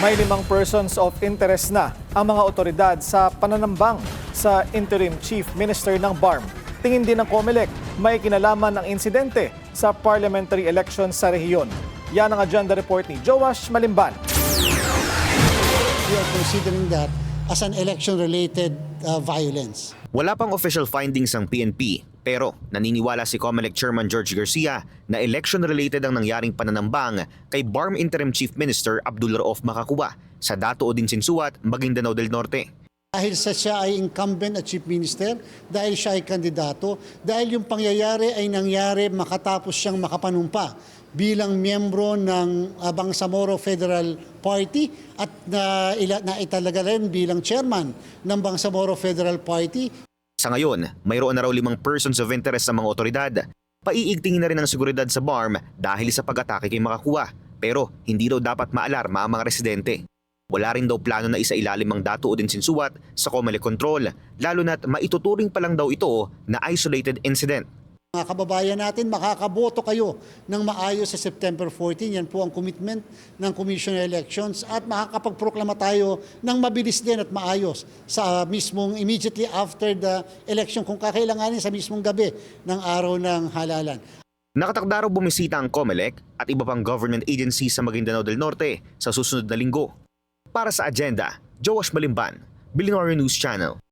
May 5 persons of interest na ang mga otoridad sa pananambang sa interim chief minister ng BARM. Tingin din ng COMELEC may kinalaman ng insidente sa parliamentary election sa rehiyon. Yan ang agenda report ni Joash Malimban. We are considering that as an election-related violence. Wala pang official findings ng PNP, pero naniniwala si COMELEC Chairman George Garcia na election-related ang nangyaring pananambang kay BARM Interim Chief Minister Abdul Rauf Makakua sa Dato Odin Sinsuat, Maguindanao del Norte. Dahil siya ay incumbent at chief minister, dahil siya ay kandidato, dahil yung pangyayari ay nangyari makatapos siyang makapanumpa bilang miyembro ng Bangsamoro Federal Party at naitalaga rin bilang chairman ng Bangsamoro Federal Party. Sa ngayon, mayroon na raw 5 persons of interest sa mga otoridad. Paiigtingin na rin ang seguridad sa BARM dahil sa pag-atake kay Makakua, pero hindi daw dapat maalarma ang mga residente. Wala rin daw plano na isailalim ang Dato Odin Sinsuat sa COMELEC control, lalo na't maituturing pa lang daw ito na isolated incident. Mga kababayan natin, makakaboto kayo ng maayos sa September 14. Yan po ang commitment ng Commission on Elections at makakapagproklama tayo ng mabilis din at maayos sa mismong immediately after the election kung kakailanganin sa mismong gabi ng araw ng halalan. Nakatakda raw bumisita ang COMELEC at iba pang government agencies sa Maguindanao del Norte sa susunod na linggo. Para sa agenda, Joash Malimban, Billionaire News Channel.